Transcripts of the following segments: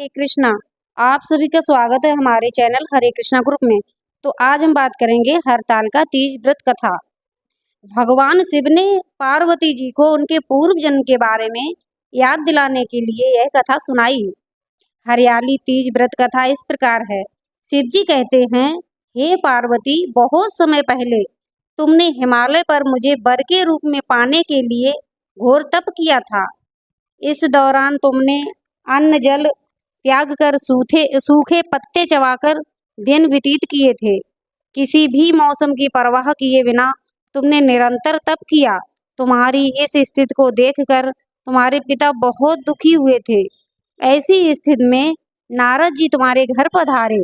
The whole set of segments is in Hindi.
हरे कृष्णा। आप सभी का स्वागत है हमारे चैनल हरे कृष्णा ग्रुप में। तो आज हम बात करेंगे हरतालिका तीज व्रत कथा। भगवान शिव ने पार्वती जी को उनके पूर्व जन्म के बारे में याद दिलाने के लिए यह कथा सुनाई। हरियाली तीज व्रत कथा इस प्रकार है। शिव जी कहते हैं, हे पार्वती, बहुत समय पहले तुमने हिमालय पर मुझे वर के रूप में पाने के लिए घोर तप किया था। इस दौरान तुमने अन्न जल त्याग कर सूखे पत्ते चबाकर दिन व्यतीत किए थे। किसी भी मौसम की परवाह किए बिना तुमने निरंतर तप किया। तुम्हारी इस स्थिति को देखकर तुम्हारे पिता बहुत दुखी हुए थे। ऐसी स्थिति में नारद जी तुम्हारे घर पधारे।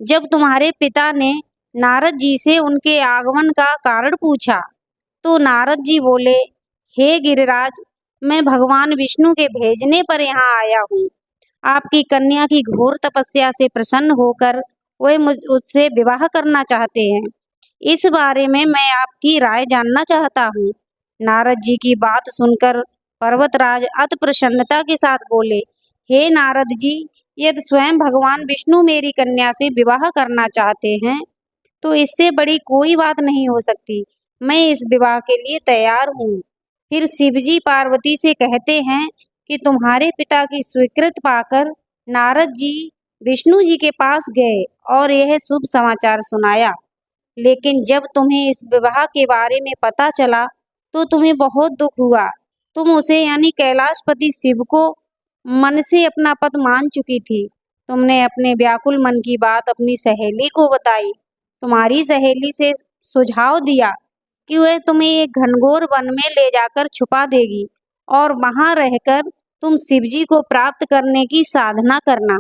जब तुम्हारे पिता ने नारद जी से उनके आगमन का कारण पूछा तो नारद जी बोले, हे गिरिराज, मैं भगवान विष्णु के भेजने पर यहाँ आया हूँ। आपकी कन्या की घोर तपस्या से प्रसन्न होकर वे मुझसे विवाह करना चाहते हैं। इस बारे में मैं आपकी राय जानना चाहता हूँ। नारद जी की बात सुनकर पर्वतराज अति प्रसन्नता के साथ बोले, हे नारद जी, यदि स्वयं भगवान विष्णु मेरी कन्या से विवाह करना चाहते हैं तो इससे बड़ी कोई बात नहीं हो सकती। मैं इस विवाह के लिए तैयार हूँ। फिर शिवजी पार्वती से कहते हैं कि तुम्हारे पिता की स्वीकृति पाकर नारद जी विष्णु जी के पास गए और यह शुभ समाचार सुनाया। लेकिन जब तुम्हें इस विवाह के बारे में पता चला तो तुम्हें बहुत दुख हुआ। तुम उसे यानी कैलाशपति शिव को मन से अपना पद मान चुकी थी। तुमने अपने व्याकुल मन की बात अपनी सहेली को बताई। तुम्हारी सहेली से सुझाव दिया कि वह तुम्हें एक घनघोर वन में ले जाकर छुपा देगी और वहां रहकर तुम शिवजी को प्राप्त करने की साधना करना।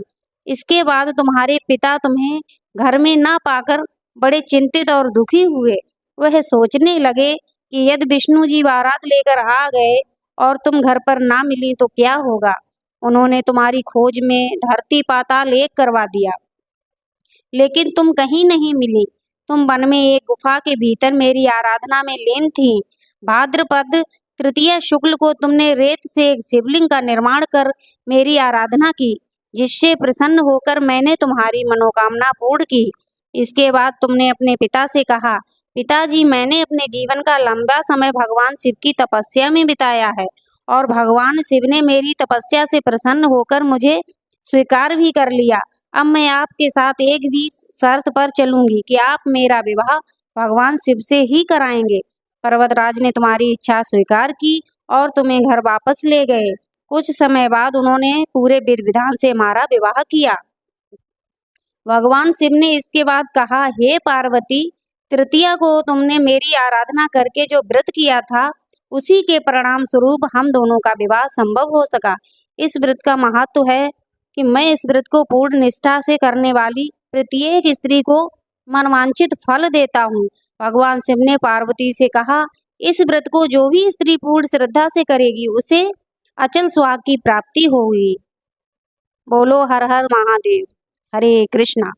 इसके बाद तुम्हारे पिता तुम्हें घर में ना पाकर बड़े चिंतित और दुखी हुए। वह सोचने लगे कि यदि विष्णु जी बारात लेकर आ गए और तुम घर पर ना मिली तो क्या होगा। उन्होंने तुम्हारी खोज में धरती पाताल एक करवा दिया, लेकिन तुम कहीं नहीं मिली। तुम वन में एक गुफा के भीतर मेरी आराधना में लीन थी। भाद्रपद तृतीया शुक्ल को तुमने रेत से एक शिवलिंग का निर्माण कर मेरी आराधना की, जिससे प्रसन्न होकर मैंने तुम्हारी मनोकामना पूर्ण की। इसके बाद तुमने अपने पिता से कहा, पिताजी, मैंने अपने जीवन का लंबा समय भगवान शिव की तपस्या में बिताया है और भगवान शिव ने मेरी तपस्या से प्रसन्न होकर मुझे स्वीकार भी कर लिया। अब मैं आपके साथ एक भी शर्त पर चलूंगी कि आप मेरा विवाह भगवान शिव से ही कराएंगे। पर्वतराज ने तुम्हारी इच्छा स्वीकार की और तुम्हें घर वापस ले गए। कुछ समय बाद उन्होंने पूरे विधि विधान से हमारा विवाह किया। भगवान शिव ने इसके बाद कहा, हे पार्वती, तृतीया को तुमने मेरी आराधना करके जो व्रत किया था उसी के परिणाम स्वरूप हम दोनों का विवाह संभव हो सका। इस व्रत का महत्व है कि मैं इस व्रत को पूर्ण निष्ठा से करने वाली प्रत्येक स्त्री को मनवांछित फल देता हूँ। भगवान शिव ने पार्वती से कहा, इस व्रत को जो भी स्त्री पूर्ण श्रद्धा से करेगी उसे अचल सुहाग की प्राप्ति होगी। बोलो हर हर महादेव। हरे कृष्णा।